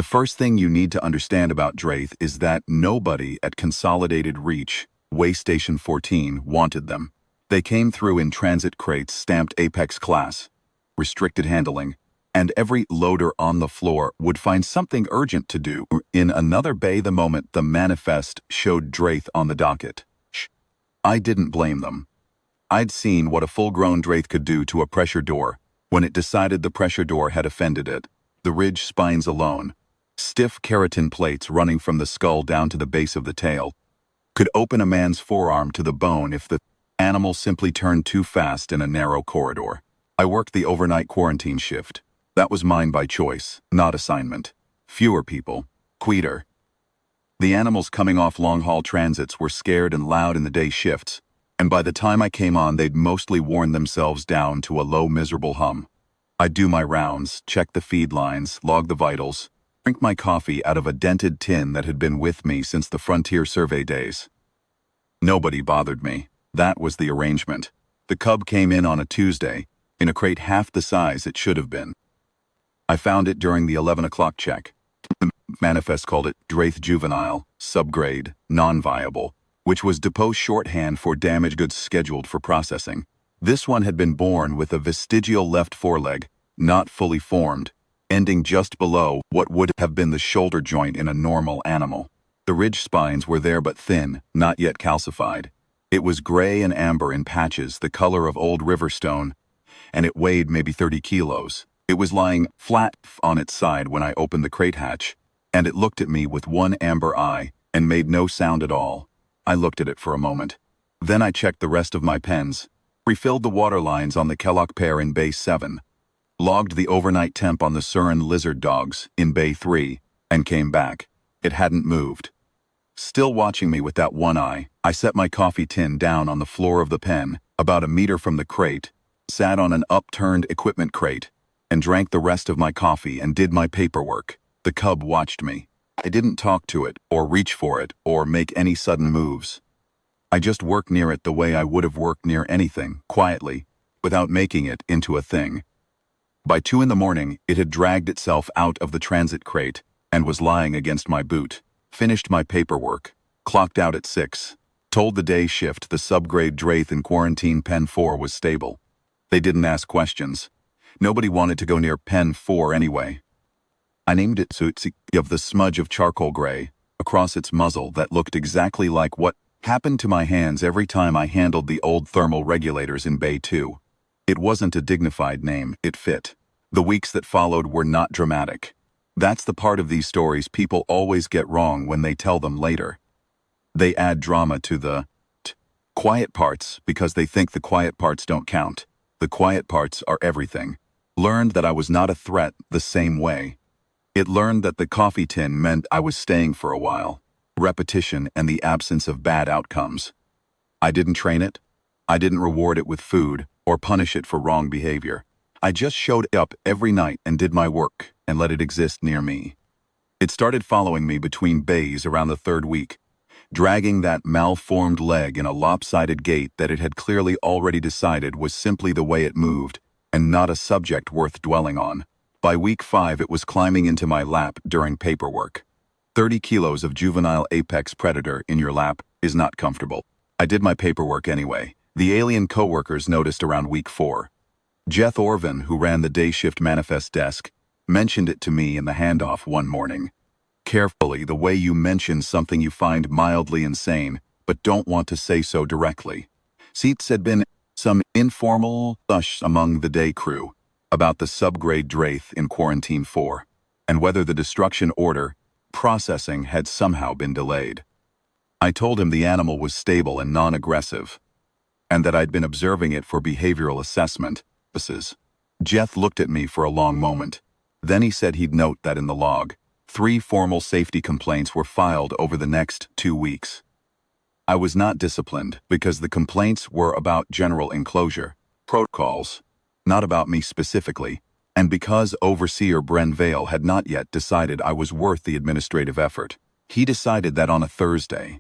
The first thing you need to understand about Draith is that nobody at Consolidated Reach, Way Station 14, wanted them. They came through in transit crates stamped Apex Class, restricted handling, and every loader on the floor would find something urgent to do in another bay the moment the manifest showed Draith on the docket. I didn't blame them. I'd seen what a full-grown Draith could do to a pressure door when it decided the pressure door had offended it. The ridge spines alone, stiff keratin plates running from the skull down to the base of the tail, could open a man's forearm to the bone if the animal simply turned too fast in a narrow corridor. I worked the overnight quarantine shift. That was mine by choice, not assignment. Fewer people, quieter. The animals coming off long-haul transits were scared and loud in the day shifts, and by the time I came on they'd mostly worn themselves down to a low, miserable hum. I'd do my rounds, check the feed lines, log the vitals, drink my coffee out of a dented tin that had been with me since the Frontier Survey days. Nobody bothered me. That was the arrangement. The cub came in on a Tuesday, in a crate half the size it should have been. I found it during the 11 o'clock check. The manifest called it Draith Juvenile, subgrade, non-viable, which was depot shorthand for damaged goods scheduled for processing. This one had been born with a vestigial left foreleg, not fully formed, ending just below what would have been the shoulder joint in a normal animal. The ridge spines were there but thin, not yet calcified. It was gray and amber in patches, the color of old river stone, and it weighed maybe 30 kilos. It was lying flat on its side when I opened the crate hatch, and it looked at me with one amber eye and made no sound at all. I looked at it for a moment. Then I checked the rest of my pens, refilled the water lines on the Kellogg pair in Bay 7, logged the overnight temp on the Surin lizard dogs in Bay 3, and came back. It hadn't moved. Still watching me with that one eye, I set my coffee tin down on the floor of the pen, about a meter from the crate, sat on an upturned equipment crate, and drank the rest of my coffee and did my paperwork. The cub watched me. I didn't talk to it, or reach for it, or make any sudden moves. I just worked near it the way I would have worked near anything, quietly, without making it into a thing. By 2 in the morning, it had dragged itself out of the transit crate and was lying against my boot. Finished my paperwork, clocked out at 6, told the day shift the subgrade Draith in quarantine Pen 4 was stable. They didn't ask questions. Nobody wanted to go near Pen 4 anyway. I named it Tsutsi of the smudge of charcoal gray across its muzzle that looked exactly like what happened to my hands every time I handled the old thermal regulators in Bay 2. It wasn't a dignified name, it fit. The weeks that followed were not dramatic. That's the part of these stories people always get wrong when they tell them later. They add drama to the quiet parts because they think the quiet parts don't count. The quiet parts are everything. Learned that I was not a threat the same way. It learned that the coffee tin meant I was staying for a while. Repetition and the absence of bad outcomes. I didn't train it. I didn't reward it with food or punish it for wrong behavior. I just showed up every night and did my work and let it exist near me. It started following me between bays around the 3rd week, dragging that malformed leg in a lopsided gait that it had clearly already decided was simply the way it moved and not a subject worth dwelling on. By week 5, it was climbing into my lap during paperwork. 30 kilos of juvenile apex predator in your lap is not comfortable. I did my paperwork anyway. The alien coworkers noticed around week 4. Jeth Orvin, who ran the day shift manifest desk, mentioned it to me in the handoff one morning. Carefully, the way you mention something you find mildly insane, but don't want to say so directly. Seats had been some informal thush among the day crew about the subgrade Draith in quarantine 4, and whether the destruction order processing had somehow been delayed. I told him the animal was stable and non-aggressive, and that I'd been observing it for behavioral assessment purposes. Jeth looked at me for a long moment. Then he said he'd note that in the log, 3 formal safety complaints were filed over the next 2 weeks. I was not disciplined because the complaints were about general enclosure protocols, not about me specifically, and because Overseer Bren Vale had not yet decided I was worth the administrative effort. He decided that on a Thursday.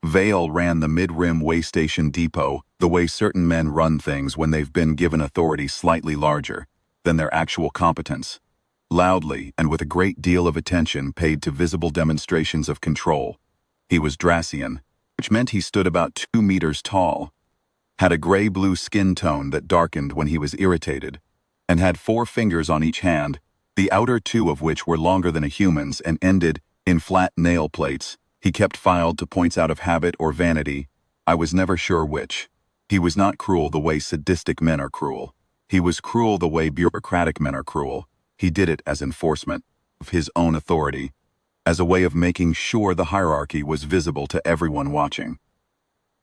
Vale ran the mid-rim way station depot the way certain men run things when they've been given authority slightly larger than their actual competence. loudly and with a great deal of attention paid to visible demonstrations of control. He was Dracian, which meant he stood about 2 meters tall, had a gray-blue skin tone that darkened when he was irritated, and had 4 fingers on each hand, the outer 2 of which were longer than a human's and ended in flat nail plates. He kept filed to points out of habit or vanity. I was never sure which. He was not cruel the way sadistic men are cruel. He was cruel the way bureaucratic men are cruel. He did it as enforcement of his own authority, as a way of making sure the hierarchy was visible to everyone watching.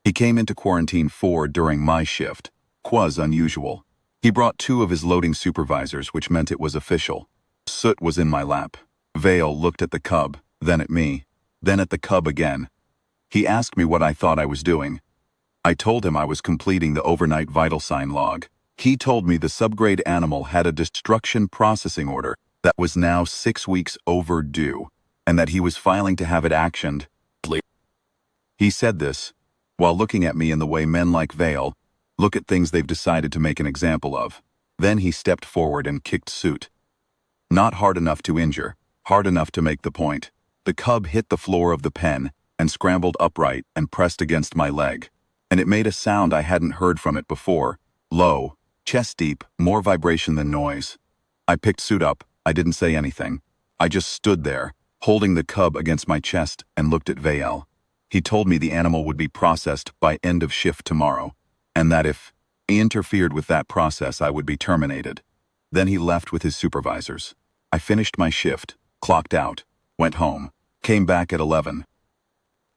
He came into quarantine 4 during my shift. 'Twas unusual. He brought 2 of his loading supervisors, which meant it was official. Soot was in my lap. Vale looked at the cub, then at me, then at the cub again. He asked me what I thought I was doing. I told him I was completing the overnight vital sign log. He told me the subgrade animal had a destruction processing order that was now 6 weeks overdue, and that he was filing to have it actioned. He said this while looking at me in the way men like Vale look at things they've decided to make an example of. Then he stepped forward and kicked Soot. Not hard enough to injure, hard enough to make the point. The cub hit the floor of the pen and scrambled upright and pressed against my leg. And it made a sound I hadn't heard from it before. Low, chest deep, more vibration than noise. I picked Soot up. I didn't say anything. I just stood there, holding the cub against my chest, and looked at Vael. He told me the animal would be processed by end of shift tomorrow, and that if he interfered with that process, I would be terminated. Then he left with his supervisors. I finished my shift, clocked out, went home, came back at 11.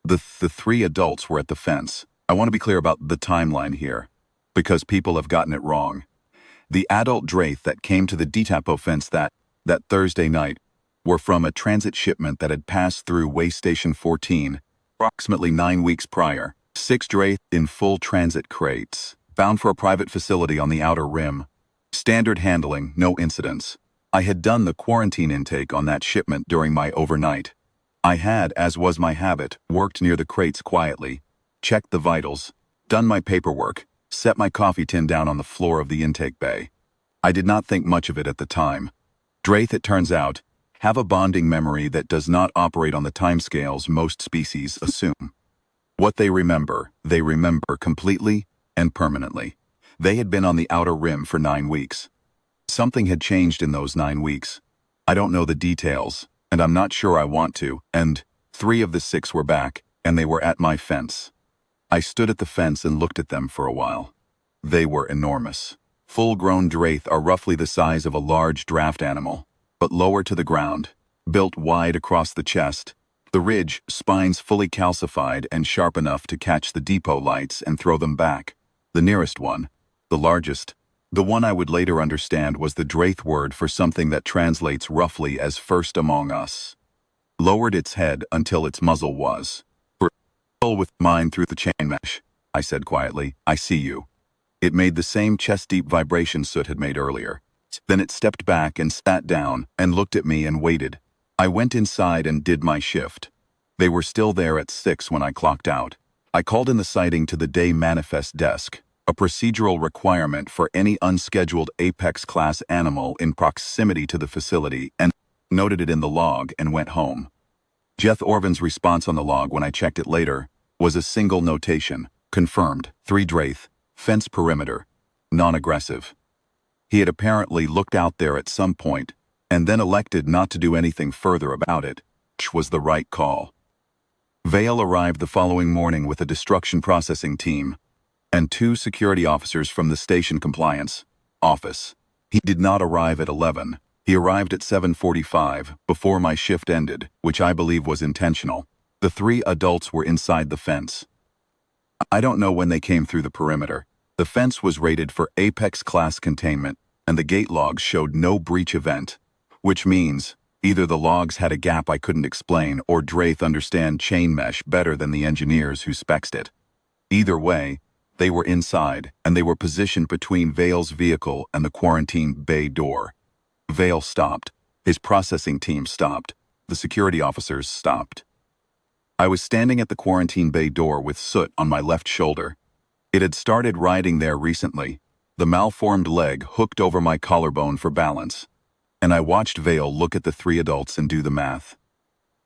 The 3 adults were at the fence. I want to be clear about the timeline here, because people have gotten it wrong. The adult Draith that came to the Detapo fence that Thursday night were from a transit shipment that had passed through Way Station 14 approximately 9 weeks prior. 6 Draith in full transit crates, bound for a private facility on the outer rim. Standard handling, no incidents. I had done the quarantine intake on that shipment during my overnight. I had, as was my habit, worked near the crates quietly, checked the vitals, done my paperwork, set my coffee tin down on the floor of the intake bay. I did not think much of it at the time. Draith, it turns out, have a bonding memory that does not operate on the timescales most species assume. What they remember completely and permanently. They had been on the outer rim for 9 weeks. Something had changed in those 9 weeks. I don't know the details, and I'm not sure I want to, and 3 of the 6 were back, and they were at my fence. I stood at the fence and looked at them for a while. They were enormous. Full-grown Draith are roughly the size of a large draft animal, but lower to the ground, built wide across the chest, the ridge, spines fully calcified and sharp enough to catch the depot lights and throw them back. The nearest one, the largest, the one I would later understand was the Draith word for something that translates roughly as first among us, lowered its head until its muzzle was with mine through the chain mesh. I said quietly, "I see you." It made the same chest-deep vibration Soot had made earlier. Then it stepped back and sat down and looked at me and waited. I went inside and did my shift. They were still there at 6 when I clocked out. I called in the sighting to the day manifest desk, a procedural requirement for any unscheduled Apex class animal in proximity to the facility, and noted it in the log and went home. Jeth Orvan's response on the log when I checked it later was a single notation, confirmed, 3 Draith, fence perimeter, non-aggressive. He had apparently looked out there at some point, and then elected not to do anything further about it, which was the right call. Vale arrived the following morning with a destruction processing team, and 2 security officers from the station compliance office. He did not arrive at 11. He arrived at 7:45, before my shift ended, which I believe was intentional. The 3 adults were inside the fence. I don't know when they came through the perimeter. The fence was rated for Apex class containment, and the gate logs showed no breach event, which means either the logs had a gap I couldn't explain, or Draith understand chain mesh better than the engineers who spec'd it. Either way, they were inside, and they were positioned between Vale's vehicle and the quarantine bay door. Vale stopped. His processing team stopped. The security officers stopped. I was standing at the quarantine bay door with Soot on my left shoulder. It had started riding there recently, the malformed leg hooked over my collarbone for balance. and I watched Vale look at the three adults and do the math.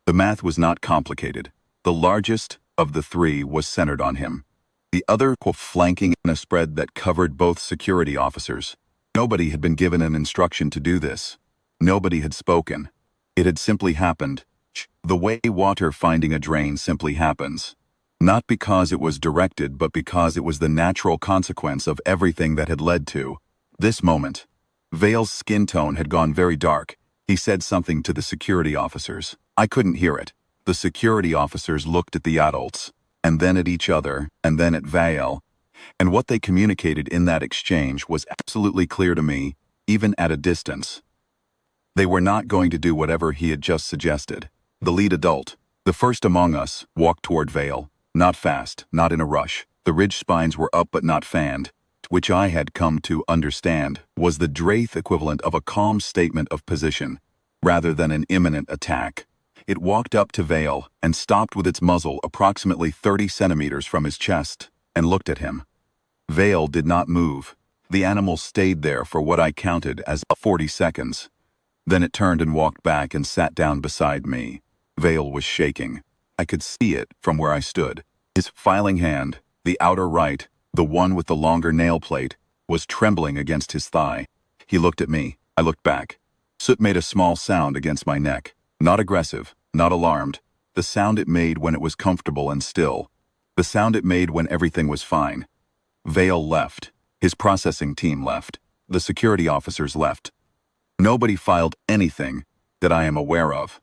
The math was not complicated. The largest of the three was centered on him. The other flanking in a spread that covered both security officers. Nobody had been given an instruction to do this. Nobody had spoken. It had simply happened. The way water finding a drain simply happens. Not because it was directed, but because it was the natural consequence of everything that had led to this moment. Vale's skin tone had gone very dark. He said something to the security officers. I couldn't hear it. The security officers looked at the adults, and then at each other, and then at Vale. And what they communicated in that exchange was absolutely clear to me, even at a distance. They were not going to do whatever he had just suggested. The lead adult, the first among us, walked toward Vale. Not fast, not in a rush. The ridge spines were up but not fanned, which I had come to understand was the Draith equivalent of a calm statement of position, rather than an imminent attack. It walked up to Vale and stopped with its muzzle approximately 30 centimeters from his chest and looked at him. Vale did not move. The animal stayed there for what I counted as 40 seconds. Then it turned and walked back and sat down beside me. Vale was shaking. I could see it from where I stood. His filing hand, the outer right, the one with the longer nail plate, was trembling against his thigh. He looked at me. I looked back. Soot made a small sound against my neck. Not aggressive, not alarmed. The sound it made when it was comfortable and still. The sound it made when everything was fine. Vale left. His processing team left. The security officers left. Nobody filed anything that I am aware of,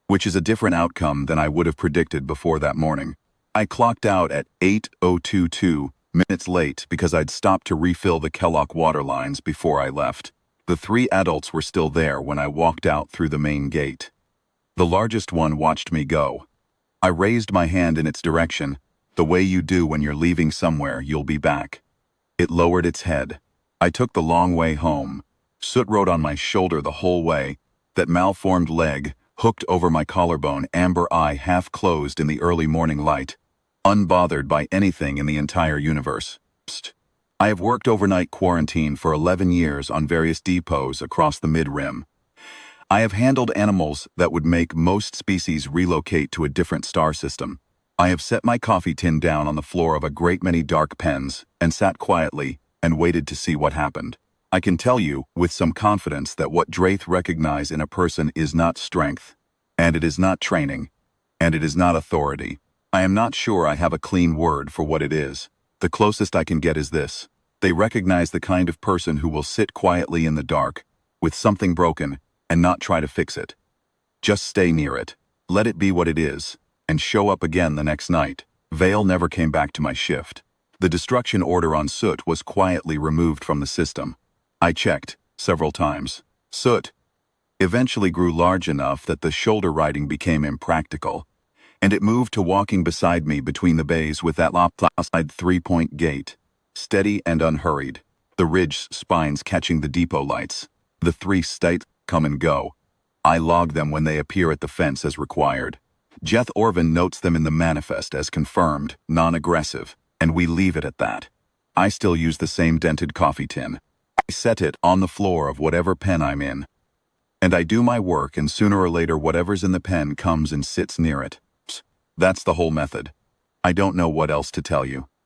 which is a different outcome than I would have predicted before that morning. I clocked out at 8:022 minutes late because I'd stopped to refill the Kellogg water lines before I left. The three adults were still there when I walked out through the main gate. The largest one watched me go. I raised my hand in its direction, the way you do when you're leaving somewhere you'll be back. It lowered its head. I took the long way home. Soot rode on my shoulder the whole way, that malformed leg, hooked over my collarbone, amber eye half closed in the early morning light, unbothered by anything in the entire universe. Psst. I have worked overnight quarantine for 11 years on various depots across the mid-rim. I have handled animals that would make most species relocate to a different star system. I have set my coffee tin down on the floor of a great many dark pens and sat quietly and waited to see what happened. I can tell you with some confidence that what Draith recognize in a person is not strength, and it is not training, and it is not authority. I am not sure I have a clean word for what it is. The closest I can get is this. They recognize the kind of person who will sit quietly in the dark, with something broken, and not try to fix it. Just stay near it, let it be what it is, and show up again the next night. Vale never came back to my shift. The destruction order on Soot was quietly removed from the system. I checked several times. Soot eventually grew large enough that the shoulder riding became impractical, and it moved to walking beside me between the bays with that lopsided three-point gait, steady and unhurried, the ridge spines catching the depot lights. The three states come and go. I log them when they appear at the fence as required. Jeth Orvin notes them in the manifest as confirmed, non-aggressive, and we leave it at that. I still use the same dented coffee tin. I set it on the floor of whatever pen I'm in. And I do my work, and sooner or later whatever's in the pen comes and sits near it. That's the whole method. I don't know what else to tell you.